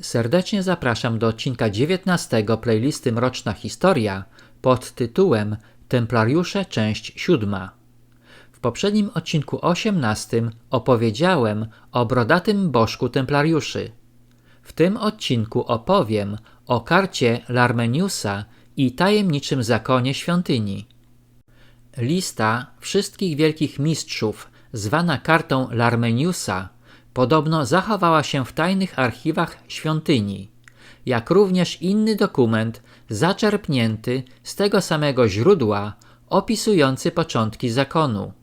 Serdecznie zapraszam do odcinka 19 playlisty Mroczna Historia pod tytułem Templariusze, część 7. W poprzednim odcinku 18 opowiedziałem o brodatym bożku templariuszy. W tym odcinku opowiem o karcie Larmeniusa i tajemniczym zakonie świątyni. Lista wszystkich wielkich mistrzów, zwana kartą Larmeniusa, podobno zachowała się w tajnych archiwach świątyni, jak również inny dokument zaczerpnięty z tego samego źródła opisujący początki zakonu.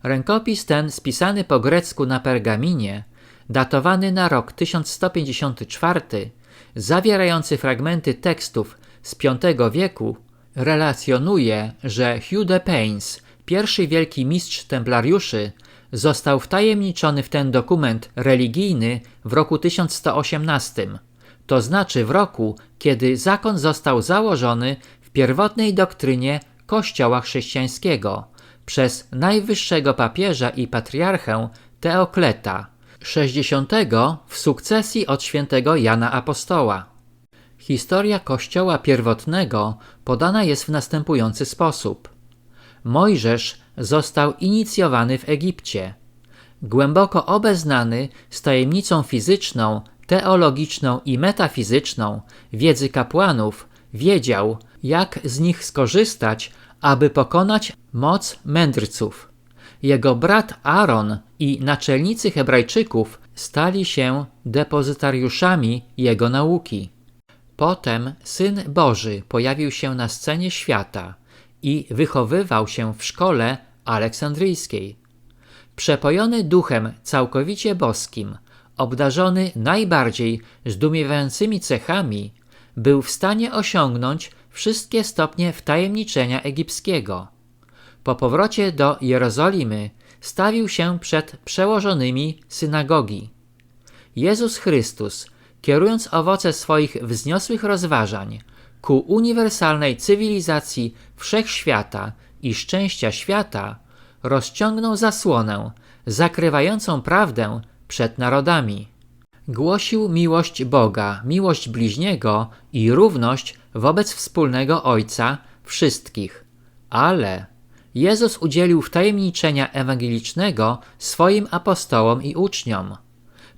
Rękopis ten, spisany po grecku na pergaminie, datowany na rok 1154, zawierający fragmenty tekstów z V wieku, relacjonuje, że Hugh de Payns, pierwszy wielki mistrz templariuszy, został wtajemniczony w ten dokument religijny w roku 1118, to znaczy w roku, kiedy zakon został założony w pierwotnej doktrynie Kościoła chrześcijańskiego przez najwyższego papieża i patriarchę Teokleta, 60. w sukcesji od świętego Jana Apostoła. Historia Kościoła pierwotnego podana jest w następujący sposób. Mojżesz został inicjowany w Egipcie. Głęboko obeznany z tajemnicą fizyczną, teologiczną i metafizyczną wiedzy kapłanów, wiedział, jak z nich skorzystać, aby pokonać moc mędrców. Jego brat Aaron i naczelnicy Hebrajczyków stali się depozytariuszami jego nauki. Potem Syn Boży pojawił się na scenie świata i wychowywał się w szkole aleksandryjskiej. Przepojony duchem całkowicie boskim, obdarzony najbardziej zdumiewającymi cechami, był w stanie osiągnąć wszystkie stopnie wtajemniczenia egipskiego. Po powrocie do Jerozolimy stawił się przed przełożonymi synagogi. Jezus Chrystus, kierując owoce swoich wzniosłych rozważań ku uniwersalnej cywilizacji wszechświata i szczęścia świata, rozciągnął zasłonę zakrywającą prawdę przed narodami. Głosił miłość Boga, miłość bliźniego i równość wobec wspólnego Ojca wszystkich. Ale Jezus udzielił wtajemniczenia ewangelicznego swoim apostołom i uczniom.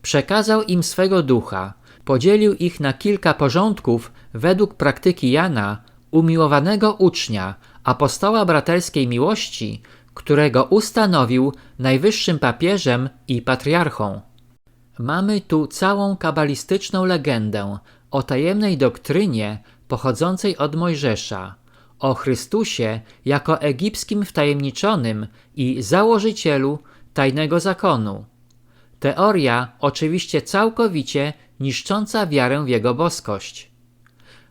Przekazał im swego ducha, podzielił ich na kilka porządków według praktyki Jana, umiłowanego ucznia, apostoła braterskiej miłości, którego ustanowił najwyższym papieżem i patriarchą. Mamy tu całą kabalistyczną legendę o tajemnej doktrynie pochodzącej od Mojżesza, o Chrystusie jako egipskim wtajemniczonym i założycielu tajnego zakonu. Teoria oczywiście całkowicie niszcząca wiarę w jego boskość.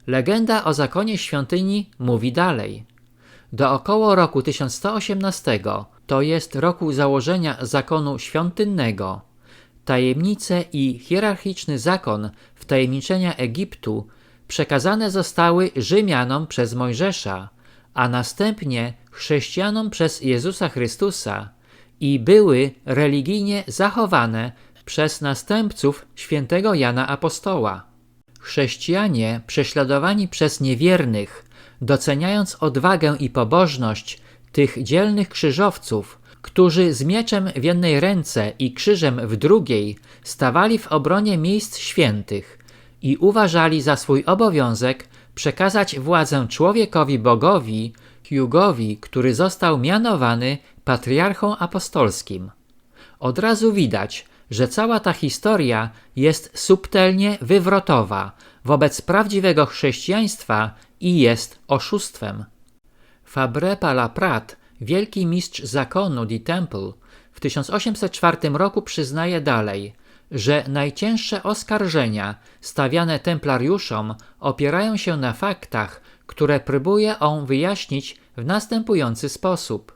Legenda o zakonie świątyni mówi dalej. Do około roku 1118, to jest roku założenia zakonu świątynnego, tajemnice i hierarchiczny zakon wtajemniczenia Egiptu przekazane zostały Rzymianom przez Mojżesza, a następnie chrześcijanom przez Jezusa Chrystusa i były religijnie zachowane przez następców świętego Jana Apostoła. Chrześcijanie prześladowani przez niewiernych, doceniając odwagę i pobożność tych dzielnych krzyżowców, którzy z mieczem w jednej ręce i krzyżem w drugiej stawali w obronie miejsc świętych i uważali za swój obowiązek przekazać władzę człowiekowi Bogowi, Hugowi, który został mianowany patriarchą apostolskim. Od razu widać, że cała ta historia jest subtelnie wywrotowa wobec prawdziwego chrześcijaństwa i jest oszustwem. Fabre Palaprat, wielki mistrz zakonu The Temple, w 1804 roku przyznaje dalej, że najcięższe oskarżenia stawiane templariuszom opierają się na faktach, które próbuje on wyjaśnić w następujący sposób.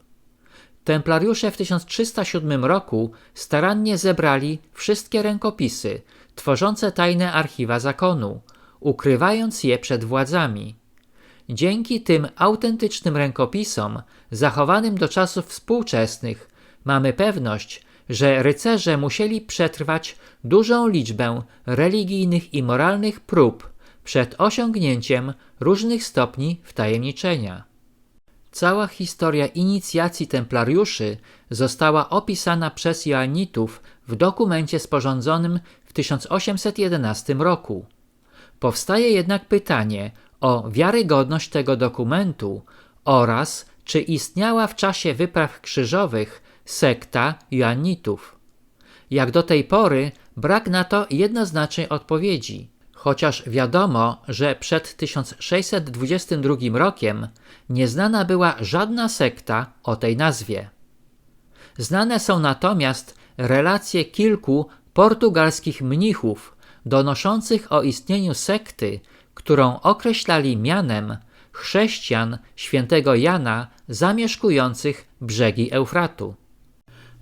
Templariusze w 1307 roku starannie zebrali wszystkie rękopisy tworzące tajne archiwa zakonu, ukrywając je przed władzami. Dzięki tym autentycznym rękopisom, zachowanym do czasów współczesnych, mamy pewność, że rycerze musieli przetrwać dużą liczbę religijnych i moralnych prób przed osiągnięciem różnych stopni wtajemniczenia. Cała historia inicjacji templariuszy została opisana przez joannitów w dokumencie sporządzonym w 1811 roku. Powstaje jednak pytanie o wiarygodność tego dokumentu oraz czy istniała w czasie wypraw krzyżowych sekta joannitów. Jak do tej pory brak na to jednoznacznej odpowiedzi, chociaż wiadomo, że przed 1622 rokiem nieznana była żadna sekta o tej nazwie. Znane są natomiast relacje kilku portugalskich mnichów donoszących o istnieniu sekty, którą określali mianem chrześcijan świętego Jana zamieszkujących brzegi Eufratu.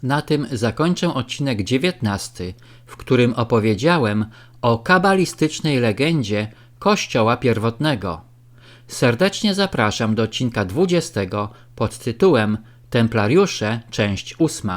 Na tym zakończę odcinek 19, w którym opowiedziałem o kabalistycznej legendzie Kościoła pierwotnego. Serdecznie zapraszam do odcinka 20 pod tytułem Templariusze, część 8.